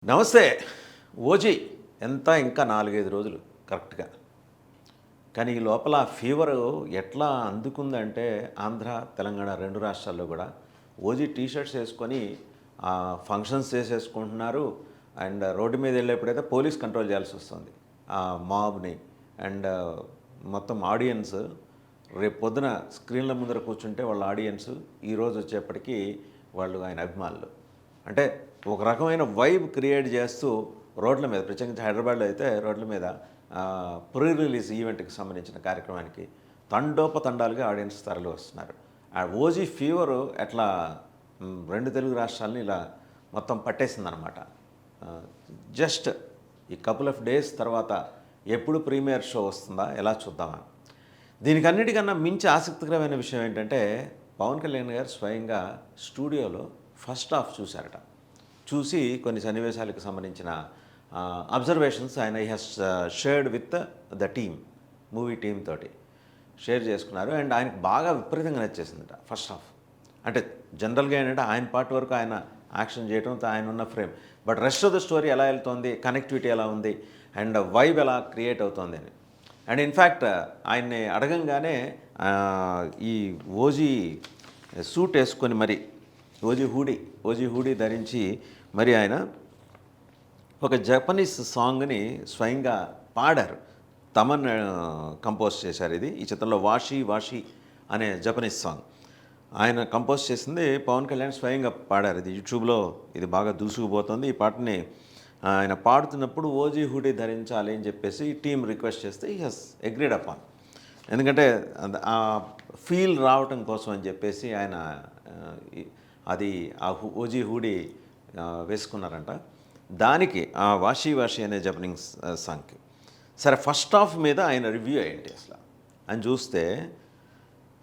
నమస్తే. ఓజీ ఎంత ఇంకా 4, 5 రోజులు కరెక్ట్‌గా. కానీ ఈ లోపల ఫీవరు ఎట్లా అందుకుందంటే ఆంధ్ర, తెలంగాణ 2 రాష్ట్రాల్లో గూడా ఓజీ టీ షర్ట్స్ యేసుకొని ఫంక్షన్స్ చేసేసుకుంటున్నారు. అండ్ రోడ్డు మీద వెళ్ళేప్పుడైతే పోలీస్ కంట్రోల్ చేయాల్సొస్తుంది. ఆ మాబ్‌ని అండ్ మొత్తం ఆడియన్స్ రేపు పొద్దున స్క్రీన్‌ల ముందర కూర్చుంటే వాళ్ళ ఆడియన్స్ ఈరోజు వచ్చేప్పటికి వాళ్ళు ఆయన అభిమానులు. అంటే ఒక రకమైన వైబ్ క్రియేట్ చేస్తూ రోడ్ల మీద ప్రత్యేకించి హైదరాబాద్లో అయితే రోడ్ల మీద ప్రీ రిలీజ్ ఈవెంట్కి సంబంధించిన కార్యక్రమానికి తండోపతండాలుగా ఆడియన్స్ తరలి వస్తున్నారు. ఆ ఓజీ ఫీవరు ఎట్లా 2 తెలుగు రాష్ట్రాలని ఇలా మొత్తం పట్టేసిందనమాట. జస్ట్ ఈ కపుల్ ఆఫ్ డేస్ తర్వాత ఎప్పుడు ప్రీమియర్ షో వస్తుందా ఎలా చూద్దామా. దీనికన్నిటికన్నా మించి ఆసక్తికరమైన విషయం ఏంటంటే పవన్ కళ్యాణ్ గారు స్వయంగా స్టూడియోలో ఫస్ట్ హాఫ్ చూశారట. చూసి కొన్ని సన్నివేశాలకు సంబంధించిన అబ్జర్వేషన్స్ ఆయన has shared with the team, movie team తోటి షేర్ చేసుకున్నారు. అండ్ ఆయనకు బాగా విపరీతంగా నచ్చేసిందట ఫస్ట్ హాఫ్. అంటే జనరల్గా ఏంటంటే ఆయన పార్ట్ వరకు ఆయన యాక్షన్ చేయడంతో ఆయన ఉన్న frame, but rest of the story ఎలా వెళ్తుంది, కనెక్టివిటీ ఎలా ఉంది అండ్ వైబ్ ఎలా క్రియేట్ అవుతుంది అని. అండ్ ఇన్ఫ్యాక్ట్ ఆయన్ని అడగంగానే ఈ ఓజీ సూట్ వేసుకొని మరి ఓజీ హూడీ ధరించి మరి ఆయన ఒక జపనీస్ సాంగ్ని స్వయంగా పాడారు. తమన్ కంపోజ్ చేశారు. ఈ చిత్రంలో వాషి వాషి అనే జపనీస్ సాంగ్ ఆయన కంపోజ్ చేసింది. పవన్ కళ్యాణ్ స్వయంగా పాడారు. ఇది యూట్యూబ్లో ఇది బాగా దూసుకుపోతుంది. ఈ పాటని ఆయన పాడుతున్నప్పుడు ఓజీ హూడీ ధరించాలి అని చెప్పేసి టీం రిక్వెస్ట్ చేస్తే హీ హస్ అగ్రీడ్ అపాన్. ఎందుకంటే ఆ ఫీల్ రావటం కోసం అని చెప్పేసి ఆయన అది ఆ ఓజీ హూడీ వేసుకున్నారంట. దానికి ఆ వాషి వాషి అనే జపనీస్ సాంగ్కి సరే ఫస్ట్ హాఫ్ మీద ఆయన రివ్యూ ఏంటి అసలు అని చూస్తే,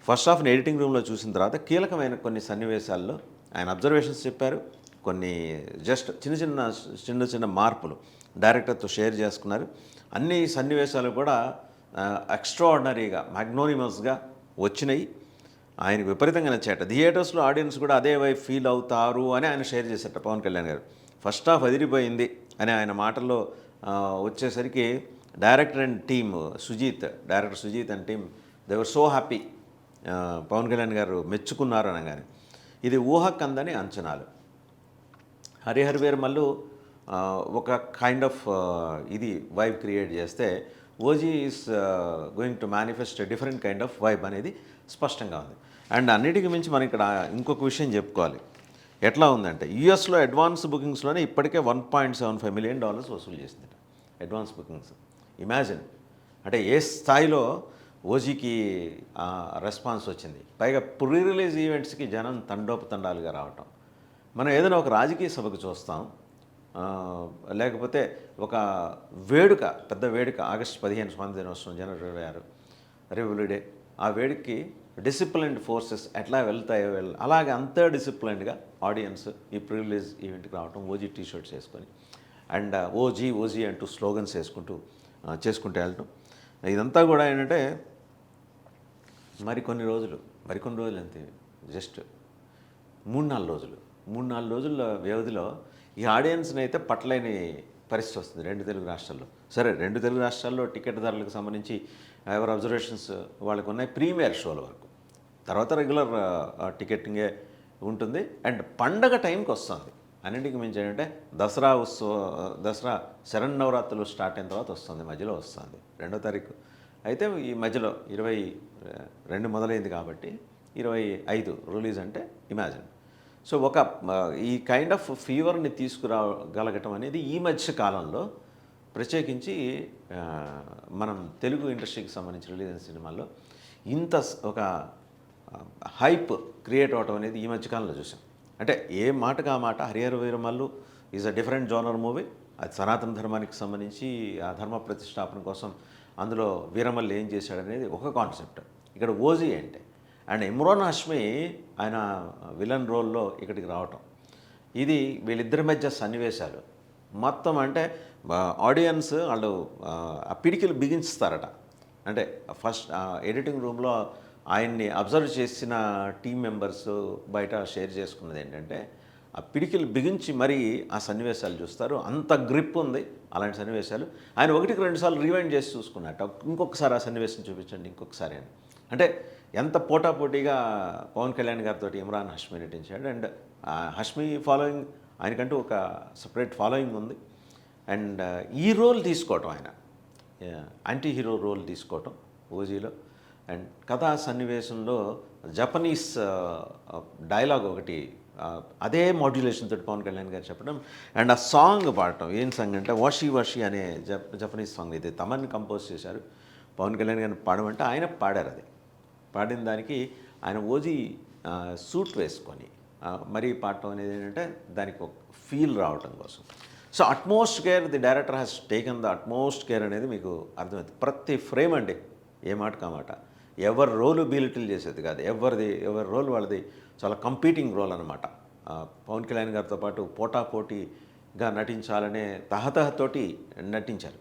ఫస్ట్ హాఫ్ని ఎడిటింగ్ రూమ్లో చూసిన తర్వాత కీలకమైన కొన్ని సన్నివేశాల్లో ఆయన అబ్జర్వేషన్స్ చెప్పారు. కొన్ని జస్ట్ చిన్న చిన్న మార్పులు డైరెక్టర్తో షేర్ చేసుకున్నారు. అన్ని సన్నివేశాలు కూడా ఎక్స్ట్రాఆర్డినరీగా మ్యాగ్నోనిమస్గా వచ్చినాయి. ఆయనకు విపరీతంగా నచ్చాట. థియేటర్స్లో ఆడియన్స్ కూడా అదే వైపు ఫీల్ అవుతారు అని ఆయన షేర్ చేశారట పవన్ కళ్యాణ్ గారు. ఫస్ట్ హాఫ్ అదిరిపోయింది అని ఆయన మాటల్లో వచ్చేసరికి director Sujeeth and team they were so happy. Pawan Kalyan garu మెచ్చుకున్నారు అనగానే ఇది ఊహకందని అంచనాలు. హరిహర వీరమల్లు ఒక కైండ్ ఆఫ్ ఇది వైబ్ క్రియేట్ చేస్తే OG is going to manifest different kind of vibe అనేది స్పష్టంగా ఉంది. అండ్ అన్నిటికీ మించి మనం ఇక్కడ ఇంకొక విషయం చెప్పుకోవాలి. ఎట్లా ఉందంటే యూఎస్లో అడ్వాన్స్ బుకింగ్స్లోనే ఇప్పటికే $1.75 మిలియన్ వసూలు చేసింది అడ్వాన్స్ బుకింగ్స్. ఇమాజిన్ అంటే ఏ స్థాయిలో ఓజీకి రెస్పాన్స్ వచ్చింది. పైగా ప్రీ రిలీజ్ ఈవెంట్స్కి జనం తండోపతండాలుగా రావటం. మనం ఏదైనా ఒక రాజకీయ సభకు చూస్తాం, లేకపోతే ఒక వేడుక, పెద్ద వేడుక, ఆగస్టు 15 స్వాతంత్ర దినోత్సవం, జనవరి 26 రిపబ్లిక్ డే, ఆ వేడుకకి డిసిప్లిన్డ్ ఫోర్సెస్ ఎట్లా వెళ్తాయో అలాగే అంతే డిసిప్లిన్డ్గా ఆడియన్స్ ఈ ప్రీ రిలీజ్ ఈవెంట్కి రావటం, ఓజీ టీ షర్ట్స్ వేసుకొని అండ్ ఓజీ అంటూ స్లోగన్స్ చేసుకుంటూ వెళ్ళటం. ఇదంతా కూడా ఏంటంటే మరికొన్ని రోజులు అంతే, జస్ట్ 3-4 రోజుల వ్యవధిలో ఈ ఆడియన్స్ని అయితే పట్టలేని పరిస్థితి వస్తుంది 2 తెలుగు రాష్ట్రాల్లో. సరే 2 తెలుగు రాష్ట్రాల్లో టికెట్ ధరలకు సంబంధించి ఎవరి అబ్జర్వేషన్స్ వాళ్ళకు ఉన్నాయి ప్రీమియర్ షోల వరకు. తర్వాత రెగ్యులర్ టికెటింగే ఉంటుంది. అండ్ పండగ టైంకి వస్తుంది. అన్నింటికి మించి ఏంటంటే దసరా శరన్నవరాత్రులు స్టార్ట్ అయిన తర్వాత వస్తుంది, మధ్యలో వస్తుంది 2వ తారీఖు. అయితే ఈ మధ్యలో 22 మొదలైంది కాబట్టి 25 రిలీజ్ అంటే ఇమాజిన్. సో ఈ కైండ్ ఆఫ్ ఫీవర్ని తీసుకురాగలగటం అనేది ఈ మధ్య కాలంలో ప్రత్యేకించి మనం తెలుగు ఇండస్ట్రీకి సంబంధించి రిలీజ్ అయిన సినిమాల్లో ఇంత ఒక హైప్ క్రియేట్ అవటం అనేది ఈ మధ్యకాలంలో చూసాం. అంటే ఏ మాటగా ఆ మాట Harihara Veeramallu is a different genre movie. అది సనాతన ధర్మానికి సంబంధించి ఆ ధర్మ ప్రతిష్టాపన కోసం అందులో వీరమల్లు ఏం చేశాడనేది ఒక కాన్సెప్ట్. ఇక్కడ ఓజీ అంటే అండ్ ఇమ్రాన్ హాష్మీ ఆయన విలన్ రోల్లో ఇక్కడికి రావటం, ఇది వీళ్ళిద్దరి మధ్య సన్నివేశాలు మొత్తం అంటే ఆడియన్స్ వాళ్ళు ఆ పిడికిలు బిగించుతారట. అంటే ఫస్ట్ ఎడిటింగ్ రూమ్లో ఆయన్ని అబ్జర్వ్ చేసిన టీం మెంబర్స్ బయట షేర్ చేసుకున్నది ఏంటంటే ఆ పిడికిలు బిగించి మరీ ఆ సన్నివేశాలు చూస్తారు. అంత గ్రిప్ ఉంది అలాంటి సన్నివేశాలు. ఆయన ఒకటికి రెండు సార్లు రీవైండ్ చేసి చూసుకున్నట్ట, ఇంకొకసారి ఆ సన్నివేశం చూపించండి ఇంకొకసారి అని. అంటే ఎంత పోటాపోటీగా పవన్ కళ్యాణ్ గారితో ఇమ్రాన్ హష్మీ నటించాడు. అండ్ హష్మీ ఫాలోయింగ్, ఆయనకంటూ ఒక సపరేట్ ఫాలోయింగ్ ఉంది. అండ్ ఈ రోల్ తీసుకోవటం, ఆయన యాంటీ హీరో రోల్ తీసుకోవటం ఓజీలో. అండ్ కథా సన్నివేశంలో జపనీస్ డైలాగ్ ఒకటి, అదే మాడ్యులేషన్ తోటి పవన్ కళ్యాణ్ గారు చెప్పడం. అండ్ ఆ సాంగ్ పాడటం, ఏం సాంగ్ అంటే వాషి వాషి అనే జపనీస్ సాంగ్. ఇది తమన్ కంపోజ్ చేశారు. పవన్ కళ్యాణ్ గారిని పాడమంటే ఆయన పాడారు. అది పాడిన దానికి ఆయన ఓజీ సూట్ వేసుకొని మరీ పాడటం అనేది ఏంటంటే దానికి ఒక ఫీల్ రావటం కోసం. So utmost care, the director has taken the utmost care అనేది మీకు అర్థమవుతుంది. ప్రతి ఫ్రేమ్ అండి, ఏ మాట కామాట, ఎవరి రోలు బీలిటిల్ చేసేది కాదు. ఎవరి రోల్ వాళ్ళది చాలా కంపీటింగ్ రోల్ అనమాట. పవన్ కళ్యాణ్ గారితో పాటు పోటాపోటీగా నటించాలనే తహతహతోటి నటించారు.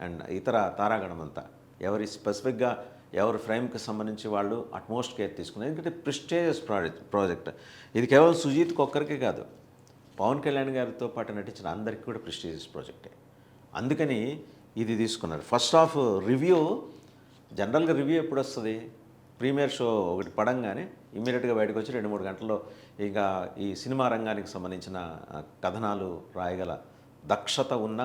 అండ్ ఇతర తారాగణం అంతా ఎవరి స్పెసిఫిక్గా ఎవరి ఫ్రేమ్కి సంబంధించి వాళ్ళు అట్మోస్ట్ కేర్ తీసుకున్నారు. ఎందుకంటే ప్రెస్టీజియస్ ప్రాజెక్ట్ ఇది. కేవలం సుజీత్కి ఒక్కరికే కాదు, పవన్ కళ్యాణ్ గారితో పాటు నటించిన అందరికీ కూడా ప్రెస్టీజియస్ ప్రాజెక్టే. అందుకని ఇది తీసుకున్నారు. ఫస్ట్ హాఫ్ రివ్యూ, జనరల్గా రివ్యూ ఎప్పుడు వస్తుంది, ప్రీమియర్ షో ఒకటి పడంగానే ఇమ్మీడియట్గా బయటకు వచ్చి 2-3 గంటల్లో ఇంకా ఈ సినిమా రంగానికి సంబంధించిన కథనాలు రాయగల దక్షత ఉన్న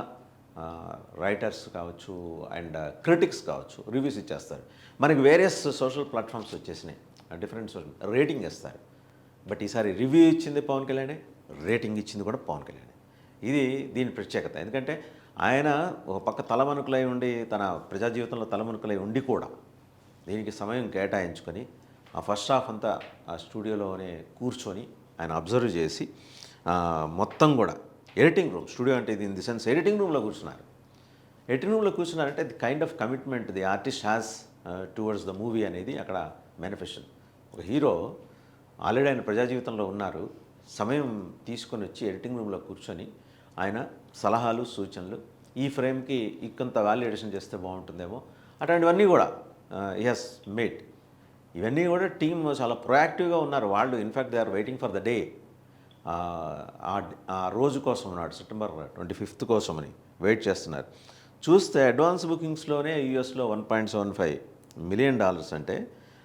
రైటర్స్ కావచ్చు అండ్ క్రిటిక్స్ కావచ్చు రివ్యూస్ ఇచ్చేస్తారు. మనకి వేరియస్ సోషల్ ప్లాట్ఫామ్స్ వచ్చేసినాయి, డిఫరెంట్ సోషల్ రేటింగ్ ఇస్తారు. బట్ ఈసారి రివ్యూ ఇచ్చింది పవన్ కళ్యాణే, రేటింగ్ ఇచ్చింది కూడా పవన్ కళ్యాణే. ఇది దీని ప్రత్యేకత. ఎందుకంటే ఆయన ఒక పక్క తలమనుకులై ఉండి, తన ప్రజా జీవితంలో తలమనుకులై ఉండి కూడా దీనికి సమయం కేటాయించుకొని ఆ ఫస్ట్ హాఫ్ అంతా ఆ స్టూడియోలోనే కూర్చొని ఆయన అబ్జర్వ్ చేసి మొత్తం కూడా ఎడిటింగ్ రూమ్, స్టూడియో అంటే ఇది ఇన్ ది సెన్స్ ఎడిటింగ్ రూమ్లో కూర్చున్నారు. ఎడిటింగ్ రూమ్లో కూర్చున్నారంటే the kind of commitment the artist has towards the movie అనేది అక్కడ మేనిఫెస్టేషన్. ఒక హీరో ఆల్రెడీ ఆయన ప్రజా జీవితంలో ఉన్నారు, సమయం తీసుకొని వచ్చి ఎడిటింగ్ రూమ్లో కూర్చొని ఆయన సలహాలు సూచనలు, ఈ ఫ్రేమ్కి ఇంకొంత వాల్యూ ఎడిషన్ చేస్తే బాగుంటుందేమో, అటువంటివన్నీ కూడా హీ హాస్ మేడ్. ఇవన్నీ కూడా టీమ్ చాలా ప్రొయాక్టివ్గా ఉన్నారు వాళ్ళు. In fact they are waiting for the day, ఆ రోజు కోసం ఉన్నాడు, సెప్టెంబర్ 25th కోసమని వెయిట్ చేస్తున్నారు. చూస్తే అడ్వాన్స్ బుకింగ్స్లోనే యూఎస్లో $1.75 మిలియన్ అంటే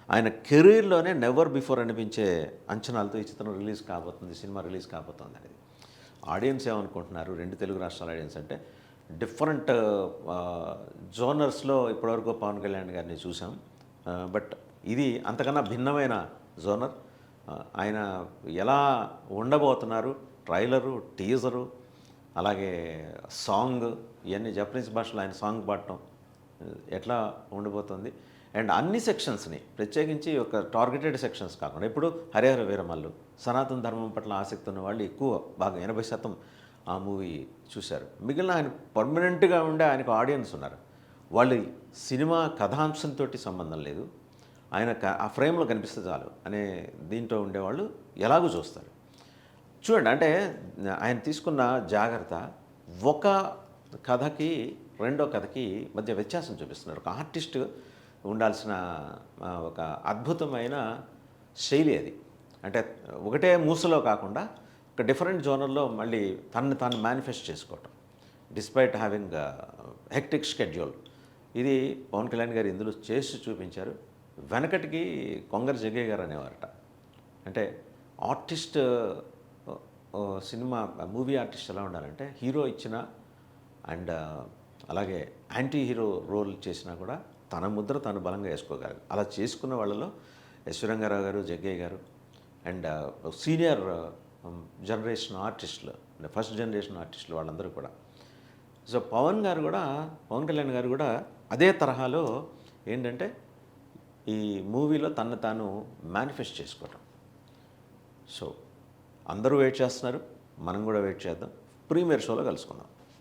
ఆయన కెరీర్లోనే నెవర్ బిఫోర్ అనిపించే అంచనాలతో ఈ చిత్రం రిలీజ్ కాబోతుంది, సినిమా రిలీజ్ కాబోతుంది అనేది. ఆడియన్స్ ఏమనుకుంటున్నారు, 2 తెలుగు రాష్ట్రాల ఆడియన్స్ అంటే డిఫరెంట్ జోనర్స్లో ఇప్పటివరకు పవన్ కళ్యాణ్ గారిని చూసాం. బట్ ఇది అంతకన్నా భిన్నమైన జోనర్. ఆయన ఎలా ఉండబోతున్నారు, ట్రైలరు, టీజరు, అలాగే సాంగ్, ఇవన్నీ జపనీస్ భాషలో ఆయన సాంగ్ పాడటం ఎట్లా ఉండబోతుంది. అండ్ అన్ని సెక్షన్స్ని ప్రత్యేకించి ఒక టార్గెటెడ్ సెక్షన్స్ కాకుండా, ఇప్పుడు హరిహర వీరమల్లు, సనాతన ధర్మం పట్ల ఆసక్తి ఉన్న వాళ్ళు ఎక్కువ, బాగా 80% ఆ మూవీ చూశారు. మిగిలిన ఆయన పర్మనెంట్గా ఉండే ఆయనకు ఆడియన్స్ ఉన్నారు. వాళ్ళు సినిమా కథాంశంతో సంబంధం లేదు, ఆయన ఆ ఫ్రేమ్లో కనిపిస్తే చాలు అనే దీంట్లో ఉండేవాళ్ళు ఎలాగూ చూస్తారు. చూడండి, అంటే ఆయన తీసుకున్న జాగ్రత్త ఒక కథకి రెండో కథకి మధ్య వ్యత్యాసం చూపిస్తున్నారు. ఒక ఆర్టిస్ట్ ఉండాల్సిన ఒక అద్భుతమైన శైలి అది. అంటే ఒకటే మూసలో కాకుండా ఒక డిఫరెంట్ జోనర్లో మళ్ళీ తనని తాను మేనిఫెస్ట్ చేసుకోవటం, డిస్పైట్ హ్యావింగ్ హెక్టిక్ షెడ్యూల్. ఇది పవన్ కళ్యాణ్ గారు ఇందులో చేసి చూపించారు. వెనకటికి కొంగర జగ్గయ్య గారు అనేవారట. అంటే ఆర్టిస్ట్, సినిమా మూవీ ఆర్టిస్ట్ ఎలా ఉండాలంటే, హీరో ఇచ్చిన అండ్ అలాగే యాంటీ హీరో రోల్ చేసినా కూడా తన ముద్ర తాను బలంగా వేసుకోగలరు. అలా చేసుకున్న వాళ్ళలో యశ్వరంగారావు గారు, జగ్గయ్య గారు అండ్ సీనియర్ జనరేషన్ ఆర్టిస్టులు, ఫస్ట్ జనరేషన్ ఆర్టిస్టులు వాళ్ళందరూ కూడా. సో పవన్ కళ్యాణ్ గారు కూడా అదే తరహాలో ఏంటంటే ఈ మూవీలో తనను తాను మేనిఫెస్ట్ చేసుకోవటం. సో అందరూ వెయిట్ చేస్తున్నారు, మనం కూడా వెయిట్ చేద్దాం. ప్రీమియర్ షోలో కలుసుకుందాం.